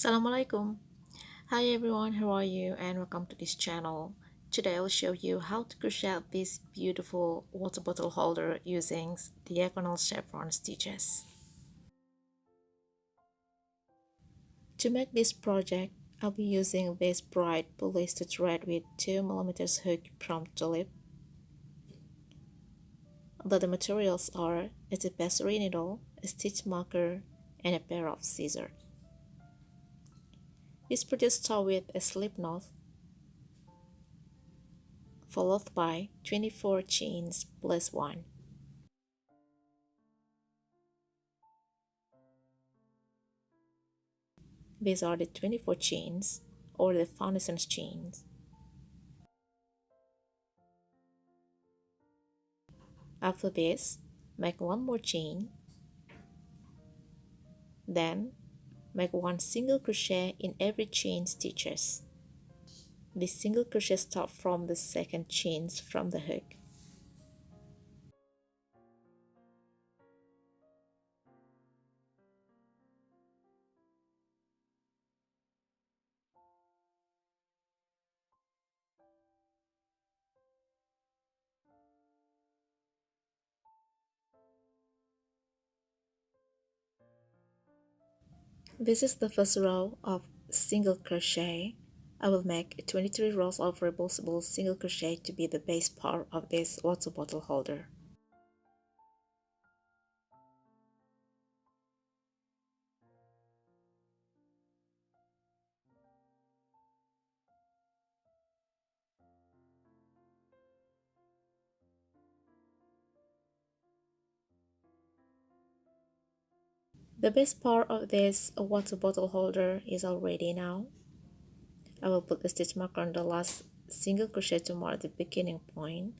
Assalamualaikum. Hi everyone, how are you and welcome to this channel. Today I'll show you how to crochet this beautiful water bottle holder using Diagonal Chevron Stitches. To make this project, I'll be using this bright polyester thread with 2mm hook from Tulip. The materials are a tapestry needle, a stitch marker, and a pair of scissors. This project starts with a slip knot followed by 24 chains plus 1. These are the 24 chains or the foundation chains. After this, make one more chain, then make one single crochet in every chain stitches. The single crochet starts from the second chains from the hook. This is the first row of single crochet. I will make 23 rows of reversible single crochet to be the base part of this water bottle holder. The base part of this water bottle holder is all ready now. I will put a stitch marker on the last single crochet to mark the beginning point.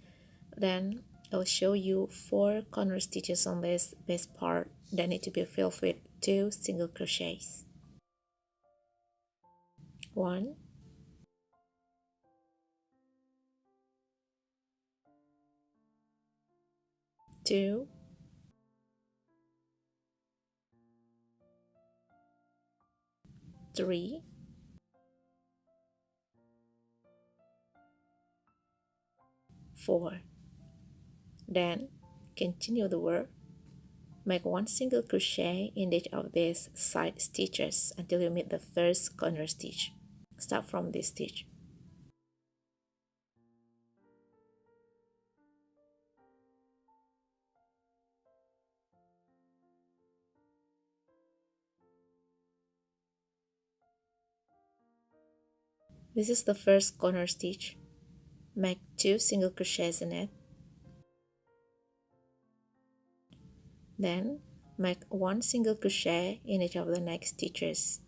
Then I will show you 4 corner stitches on this base part that need to be filled with 2 single crochets. 1, 2, 3, 4. Then continue the work. Make 1 single crochet in each of these side stitches until you meet the first corner stitch. Start from this stitch. This is the first corner stitch. Make 2 single crochets in it. Then make 1 single crochet in each of the next stitches.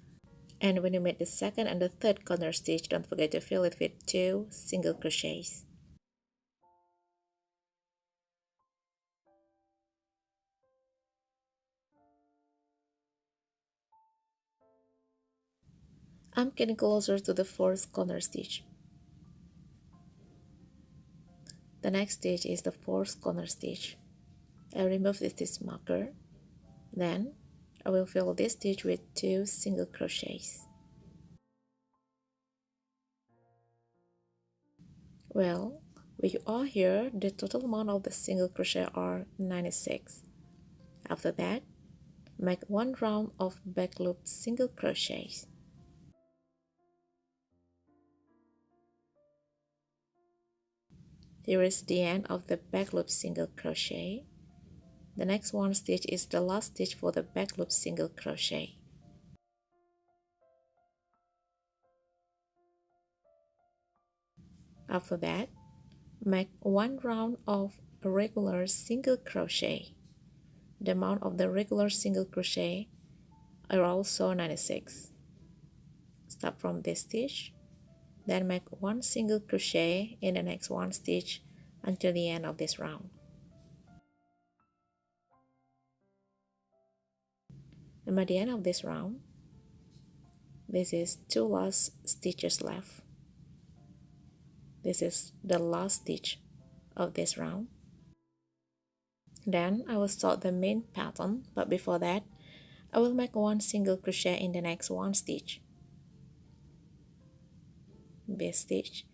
And when you make the second and the third corner stitch, don't forget to fill it with 2 single crochets. I'm getting closer to the 4th corner stitch. The next stitch is the 4th corner stitch. I remove the stitch marker. Then I will fill this stitch with 2 single crochets. Well, when you are here, the total amount of the single crochet are 96. After that, make 1 round of back loop single crochets. Here is the end of the back loop single crochet. The next one stitch is the last stitch for the back loop single crochet. After that, make 1 round of regular single crochet. The amount of the regular single crochet are also 96. Start from this stitch, then make 1 single crochet in the next 1 stitch until the end of this round. And by the end of this round, this is 2 last stitches left. This is the last stitch of this round. Then I will start the main pattern, but before that, I will make 1 single crochet in the next 1 stitch. this stitch.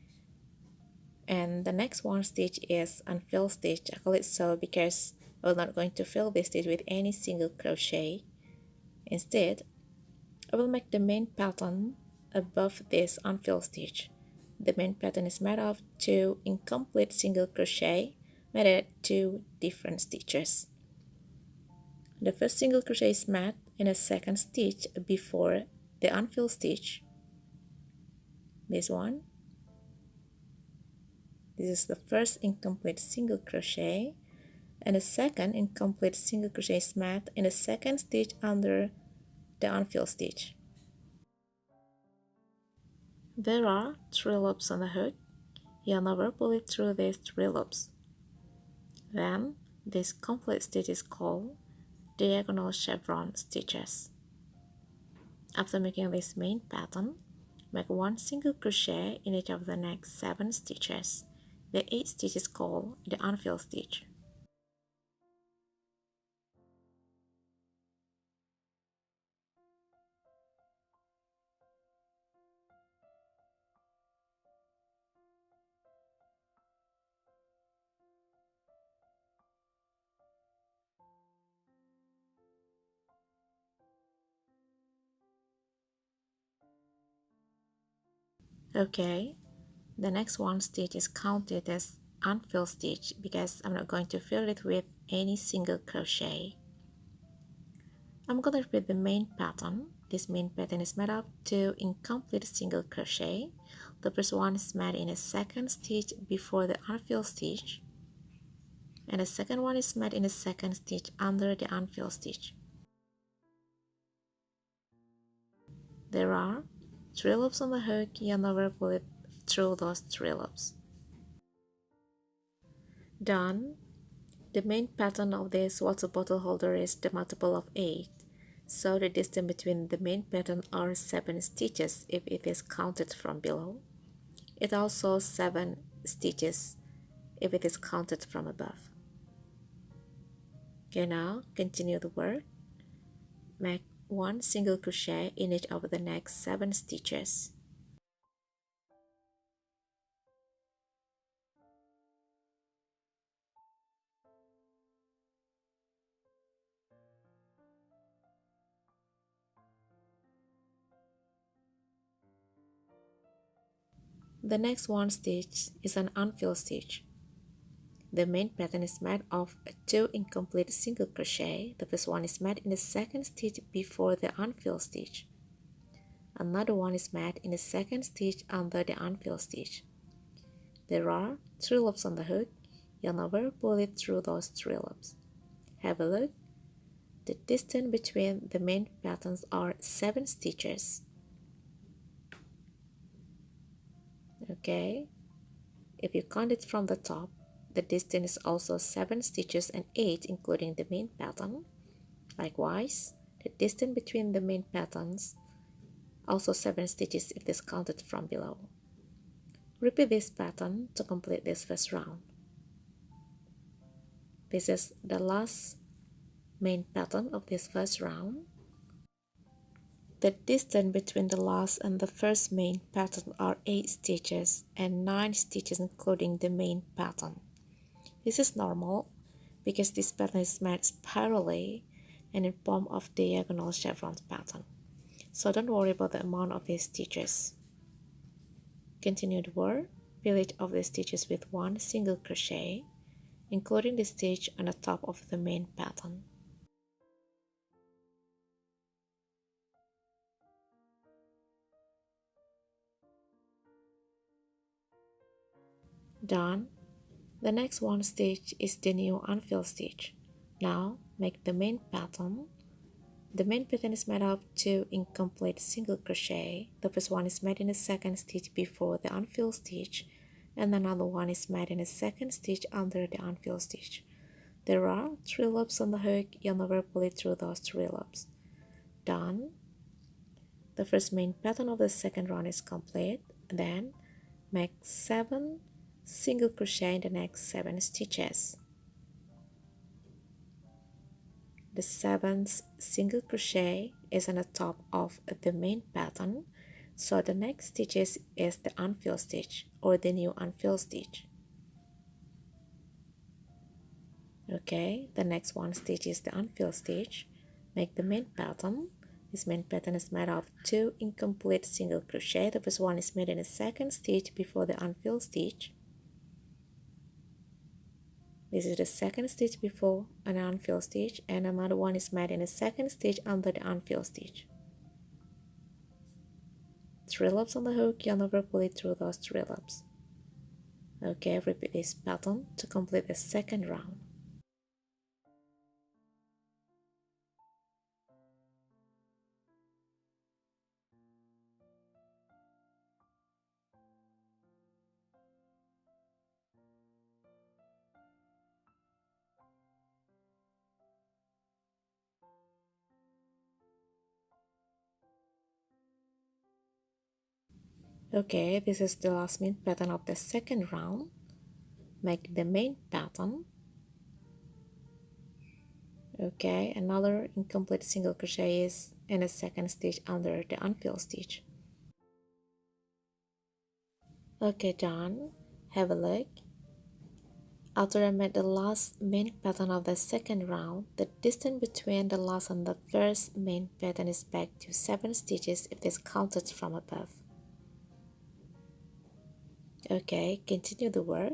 And the next one stitch is unfilled stitch. I call it so because I'm not going to fill this stitch with any single crochet. Instead, I will make the main pattern above this unfilled stitch. The main pattern is made of 2 incomplete single crochet made at 2 different stitches. The first single crochet is made in a second stitch before the unfilled stitch. This one. This is the first incomplete single crochet, and the second incomplete single crochet is made in the second stitch under the unfilled stitch. There are 3 loops on the hook. Yarn over, pull it through these 3 loops. Then this complete stitch is called Diagonal Chevron Stitches. After making this main pattern, make 1 single crochet in each of the next 7 stitches. The 8th stitch is called the unfilled stitch. Okay, the next 1 stitch is counted as unfilled stitch because I'm not going to fill it with any single crochet. I'm going to repeat the main pattern. This main pattern is made of 2 incomplete single crochet. The first one is made in a second stitch before the unfilled stitch, and the second one is made in a second stitch under the unfilled stitch. There are 3 loops on the hook. Yarn over, pull it through those 3 loops. Done. The main pattern of this water bottle holder is the multiple of 8, so the distance between the main pattern are 7 stitches if it is counted from below. It also 7 stitches if it is counted from above. Okay, now continue the work. Make 1 single crochet in each of the next 7 stitches. The next 1 stitch is an unfilled stitch. The main pattern is made of 2 incomplete single crochet. The first one is made in the second stitch before the unfilled stitch. Another one is made in the second stitch under the unfilled stitch. There are 3 loops on the hook. Yarn over, pull it through those 3 loops. Have a look. The distance between the main patterns are 7 stitches. Okay, if you count it from the top, the distance is also 7 stitches and 8 including the main pattern. Likewise, the distance between the main patterns also 7 stitches if it is counted from below. Repeat this pattern to complete this first round. This is the last main pattern of this first round. The distance between the last and the first main pattern are 8 stitches and 9 stitches including the main pattern. This is normal because this pattern is made spirally and in form of diagonal chevron pattern. So don't worry about the amount of these stitches. Continue the work. Fill each of the stitches with 1 single crochet, including the stitch on the top of the main pattern. Done. The next 1 stitch is the new unfilled stitch. Now make the main pattern. The main pattern is made of 2 incomplete single crochet. The first one is made in the second stitch before the unfilled stitch, and another one is made in the second stitch under the unfilled stitch. There are 3 loops on the hook. Yarn over, pull it through those 3 loops. Done. The first main pattern of the second round is complete. Then make 7 single crochet in the next 7 stitches. The 7th single crochet is on the top of the main pattern. So the next stitches is the unfilled stitch or the new unfilled stitch. Okay, the next one stitch is the unfilled stitch. Make the main pattern. This main pattern is made of 2 incomplete single crochet. The first one is made in the second stitch before the unfilled stitch. This is the second stitch before an unfilled stitch, and another one is made in the second stitch under the unfilled stitch. 3 loops on the hook, yarn over, pull it through those 3 loops. Okay, repeat this pattern to complete the second round. Okay, this is the last main pattern of the second round. Make the main pattern. Okay, another incomplete single crochet is in the second stitch under the unfilled stitch. Okay, done. Have a look. After I made the last main pattern of the second round, the distance between the last and the first main pattern is back to 7 stitches if it is counted from above. Okay, continue the work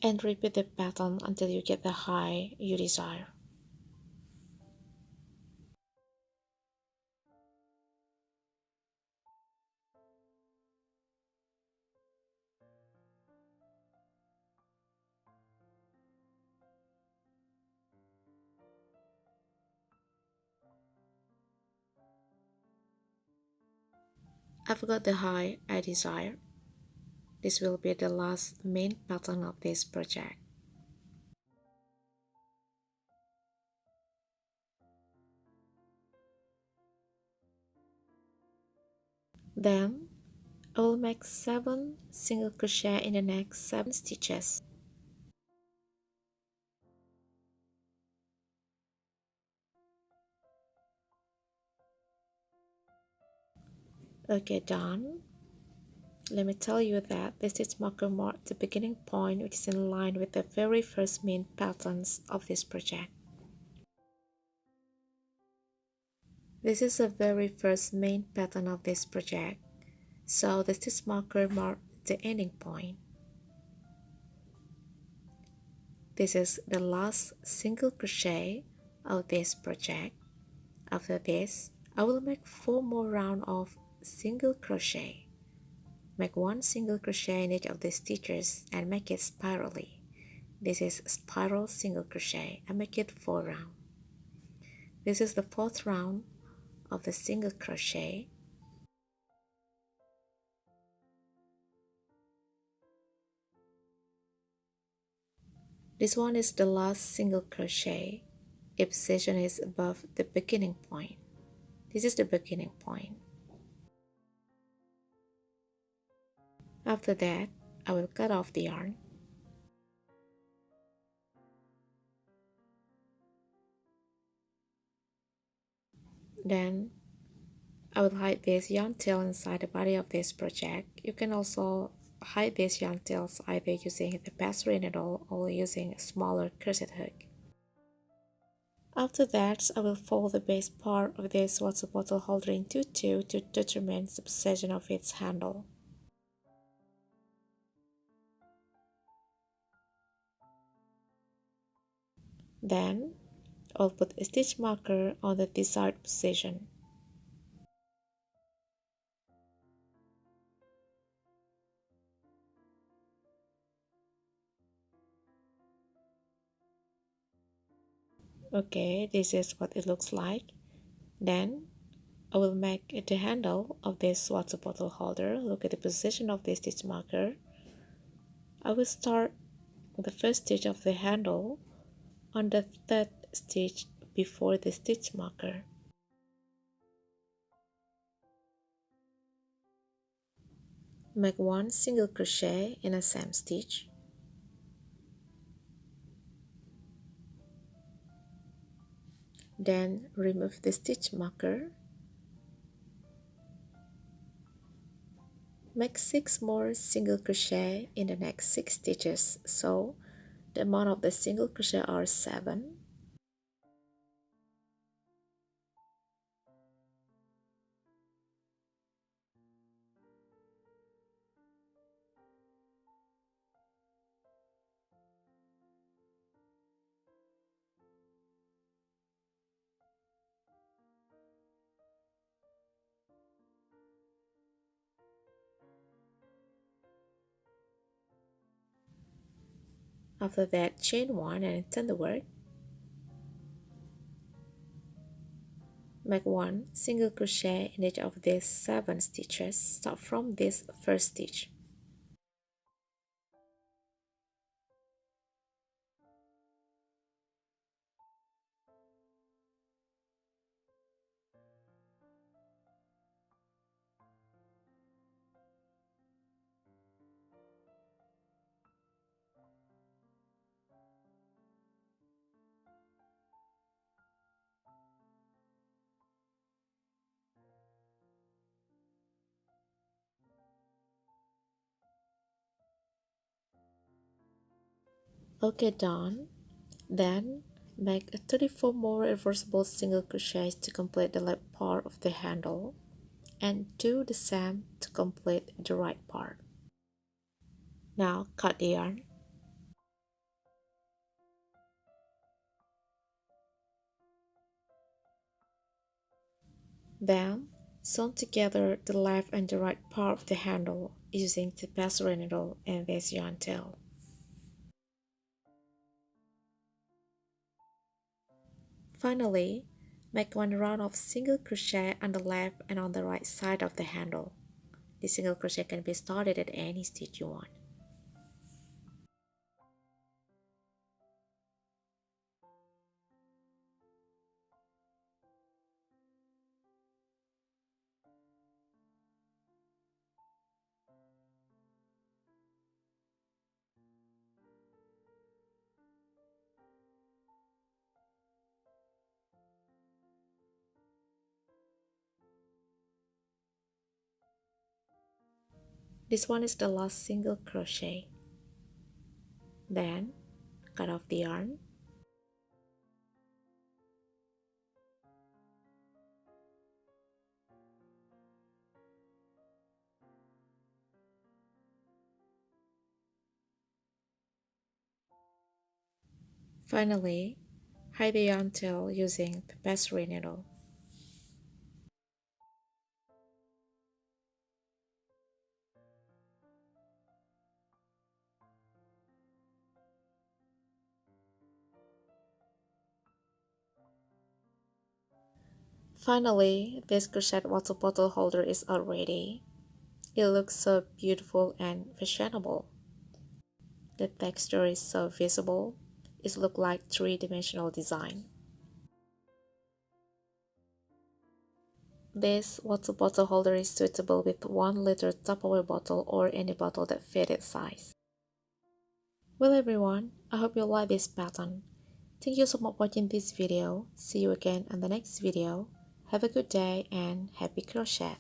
and repeat the pattern until you get the height you desire. I've got the height I desire. This will be the last main pattern of this project. Then I will make 7 single crochet in the next 7 stitches. Okay, done. Let me tell you that the stitch marker marked the beginning point, which is in line with the very first main patterns of this project. This is the very first main pattern of this project, so the stitch marker marked the ending point. This is the last single crochet of this project. After this, I will make 4 more rounds of single crochet. Make 1 single crochet in each of the stitches and make it spirally. This is spiral single crochet. I make it 4 rounds. This is the 4th round of the single crochet. This one is the last single crochet if position is above the beginning point. This is the beginning point. After that, I will cut off the yarn. Then I will hide this yarn tail inside the body of this project. You can also hide these yarn tails either using the pass-through needle or using a smaller corset hook. After that, I will fold the base part of this water bottle holder into 2 to determine the position of its handle. Then, I'll put a stitch marker on the desired position. Okay, this is what it looks like. Then, I will make the handle of this water bottle holder. Look at the position of this stitch marker. I will start the first stitch of the handle on the 3rd stitch before the stitch marker. Make 1 single crochet in a same stitch. Then remove the stitch marker Make 6 more single crochet in the next 6 stitches, so the amount of the single crochet are 7. After that, chain 1 and turn the work. Make 1 single crochet in each of these 7 stitches. Start from this first stitch. Okay, done. Then make 34 more reversible single crochets to complete the left part of the handle, and do the same to complete the right part. Now cut the yarn. Then sew together the left and the right part of the handle using the tapestry needle and this yarn tail. Finally, make 1 round of single crochet on the left and on the right side of the handle. The single crochet can be started at any stitch you want. This one is the last single crochet. Then cut off the yarn. Finally, hide the yarn tail using tapestry needle. Finally, this crochet water bottle holder is all ready. It looks so beautiful and fashionable. The texture is so visible. It looks like three-dimensional design. This water bottle holder is suitable with 1 liter Tupperware bottle or any bottle that fits its size. Well everyone, I hope you like this pattern. Thank you so much for watching this video. See you again in the next video. Have a good day and happy crochet!